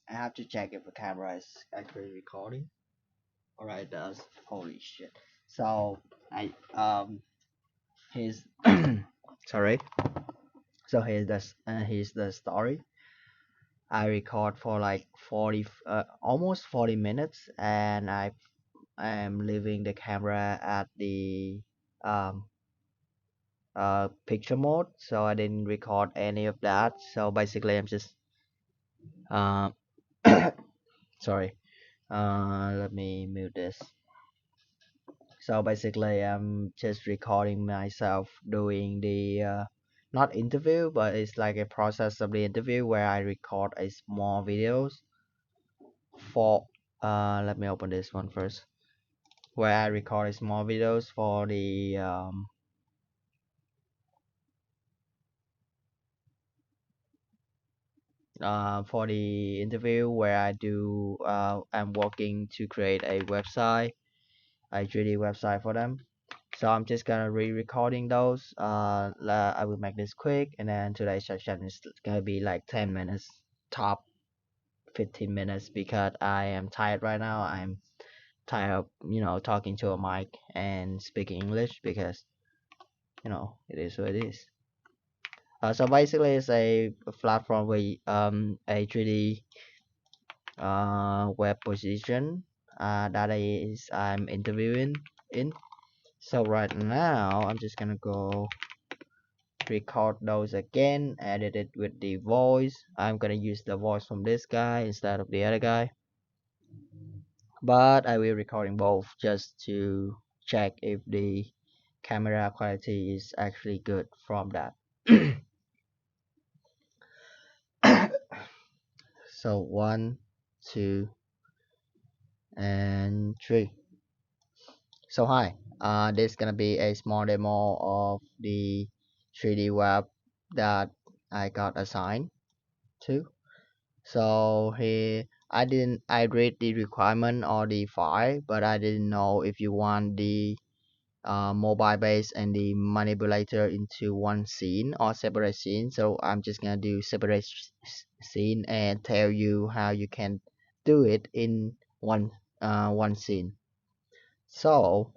I have to check if the camera is actually recording. Alright, it does. Holy shit. So I here's sorry. So here's the story. I record for like 40 almost 40 minutes, and I am leaving the camera at the um picture mode, so I didn't record any of that. So basically I'm just uh sorry, let me mute this. So basically I'm just recording myself doing the not interview, but it's like a process of the interview where I record a small videos for let me open this one first, where I record a small videos for the interview where I'm working to create a website, a 3D website for them. So I'm just gonna re-recording those. I will make this quick, and then today's session is gonna be like 10 minutes, top 15 minutes, because I am tired right now. I'm tired of talking to a mic and speaking English, because it is what it is. So basically, it's a platform where a 3D web position that is I'm interviewing in. So right now I'm just gonna go record those again, edit it with the voice. I'm gonna use the voice from this guy instead of the other guy, but I will recording both just to check if the camera quality is actually good from that. So one, two, and three. So hi, this is gonna be a small demo of the 3D web that I got assigned to. So here I read the requirement or the file, but I didn't know if you want the mobile base and the manipulator into one scene or separate scene. So I'm just gonna do separate scene and tell you how you can do it in one scene. So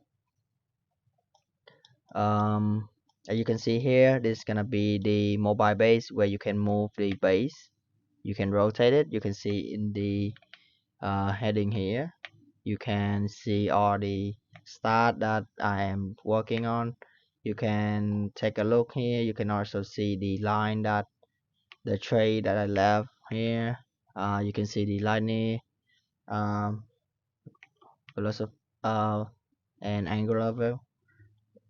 as you can see here, this is gonna be the mobile base where you can move the base, you can rotate it. You can see in the heading here, you can see all the start that I am working on. You can take a look here. You can also see the line that the tray that I left here. You can see the line here, philosophy, and angular view.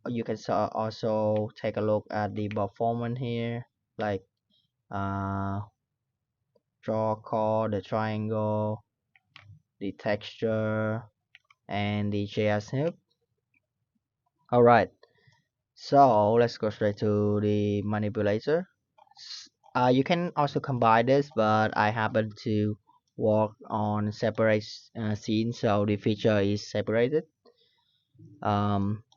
You can also take a look at the performance here, like uh, draw call, the triangle, the texture, and the JS. Alright, so let's go straight to the manipulator. You can also combine this, but I happen to work on separate scenes, so the feature is separated.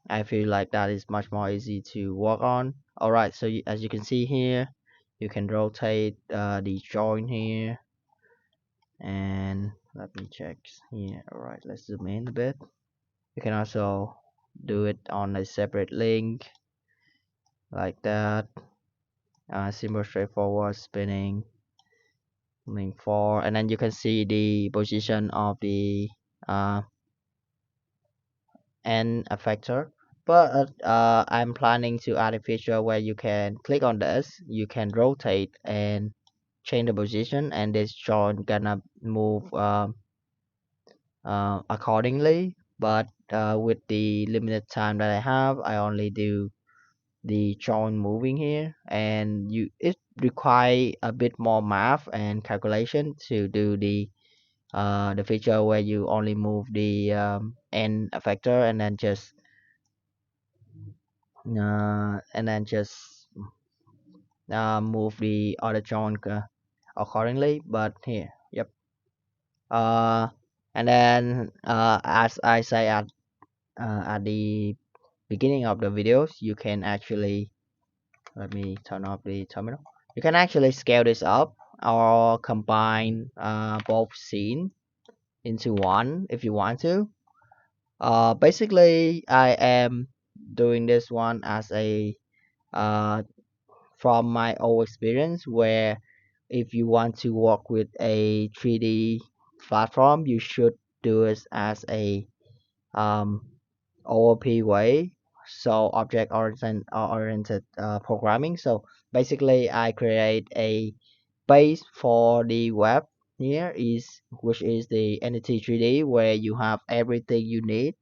I feel like that is much more easy to work on. Alright, so as you can see here, you can rotate the joint here, and let me check here. Alright, let's zoom in a bit. You can also do it on a separate link like that. Simple straightforward spinning link 4, and then you can see the position of the end effector. But I'm planning to add a feature where you can click on this, you can rotate and change the position, and this joint gonna move accordingly. But with the limited time that I have, I only do the joint moving here, and it require a bit more math and calculation to do the feature where you only move the end effector, and then just move the other joint accordingly. But here, yep. uh and then as I say at the beginning of the videos, you can actually, let me turn off the terminal. You can actually scale this up or combine both scene into one if you want to. Basically, I am doing this one as a uh, from my own experience, where if you want to work with a 3D platform, you should do it as a um, OOP way, so object oriented programming. So basically, I create a base for the web here is which is the entity 3D, where you have everything you need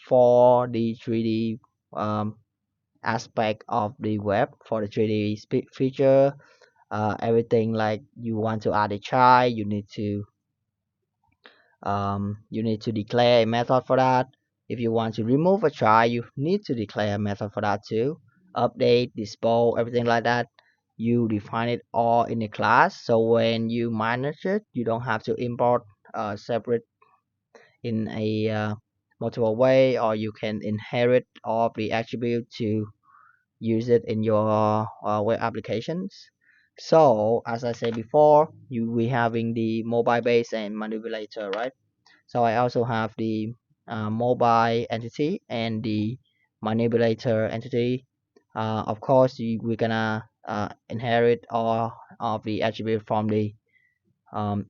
for the 3D aspect of the web for the 3D feature. Everything like you want to add a child, you need to declare a method for that. If you want to remove a child, you need to declare a method for that too. Update, dispose, everything like that. You define it all in the class. So when you manage it, you don't have to import separate in a multiple way, or you can inherit all the attribute to use it in your web applications. So as I said before, you we having the mobile base and manipulator, right? So I also have the mobile entity and the manipulator entity. Of course, we're gonna inherit all of the attribute from the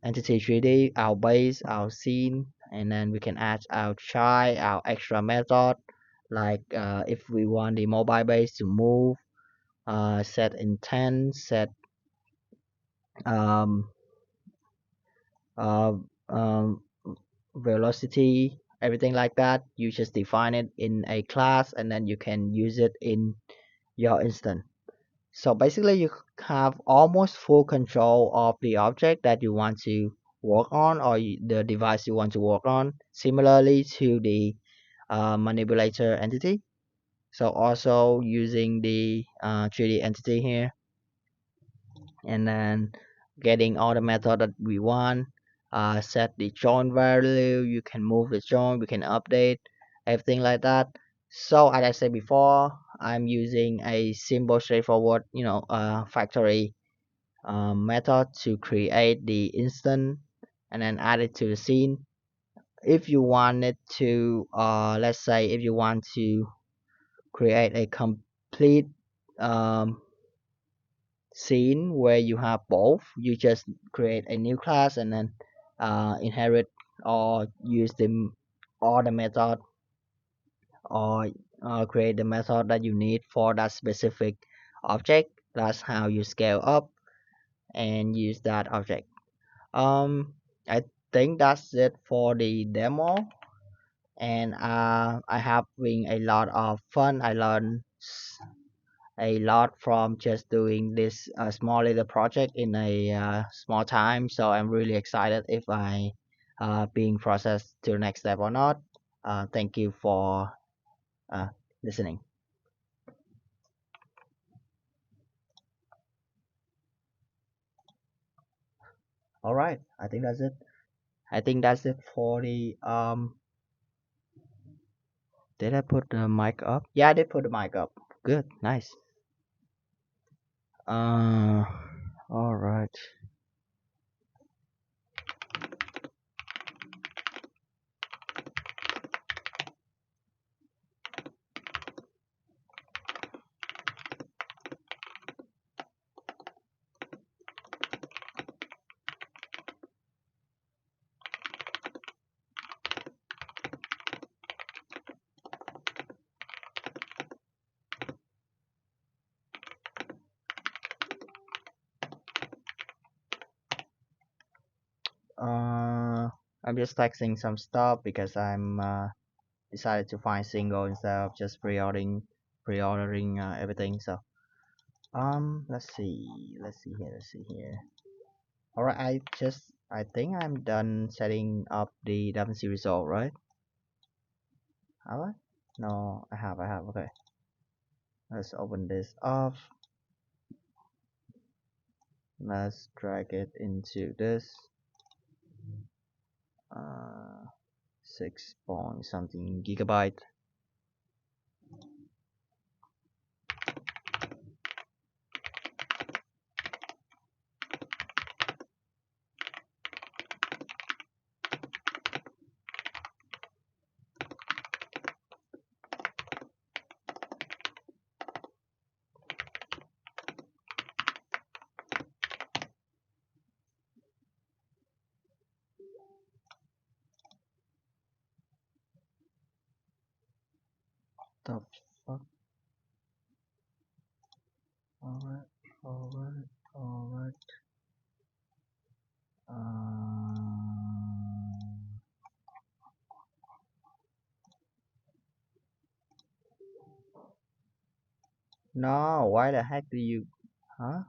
entity 3D, our base, our scene, and then we can add our child, our extra method, like if we want the mobile base to move, set intent, set um, uh, um, velocity, everything like that. You just define it in a class, and then you can use it in your instance. So basically, you have almost full control of the object that you want to work on, or the device you want to work on, similarly to the manipulator entity. So also using the 3D entity here, and then getting all the method that we want. Set the join value, you can move the join, we can update everything like that. So as I said before, I'm using a simple straightforward factory method to create the instant and then add it to the scene. If you wanted to let's say if you want to create a complete um, scene where you have both, you just create a new class and then inherit or use all the method, or create the method that you need for that specific object. That's how you scale up and use that object. I think that's it for the demo, and I having a lot of fun. I learned a lot from just doing this small little project in a small time. So I'm really excited if I being processed to the next step or not. Thank you for uh, listening. All right, I think that's it. I think that's it for the Did I put the mic up? Yeah, I did put the mic up. Good, nice. Uh, all right. I'm just texting some stuff because I'm decided to find single instead of just pre-ordering everything. So let's see here. All right, I think I'm done setting up the thanksyou result, right? Have I? No, I have. Okay, let's open this up. Let's drag it into this. 6 point something gigabyte. The fuck? Alright, alright, alright. No, why the heck do you, huh?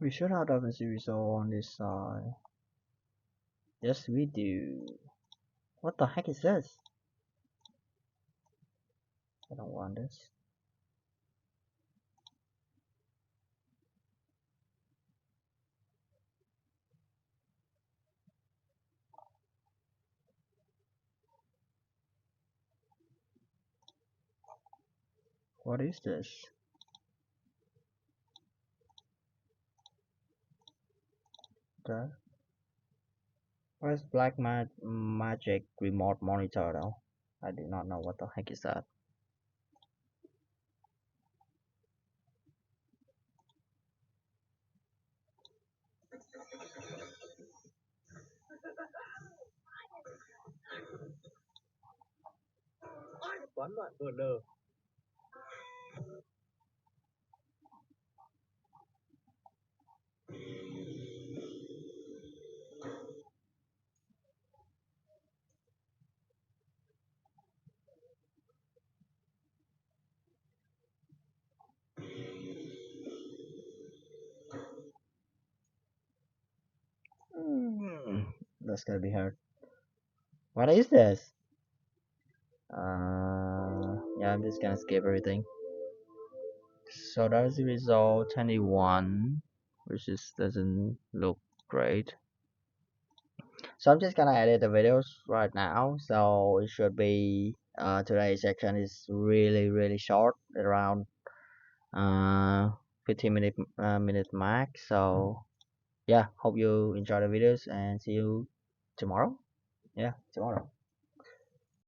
We should have the series on this side. Yes, we do. What the heck is this? I don't want this. What is this? Okay. Where's Magic Remote Monitor though? I do not know what the heck is that. That's gonna be hard. What is this? Yeah, I'm just gonna skip everything. So that's the result 21, which is doesn't look great. So I'm just gonna edit the videos right now. So it should be today's section is really short, around 15 minute max. So yeah, hope you enjoy the videos and see you tomorrow. Yeah, tomorrow.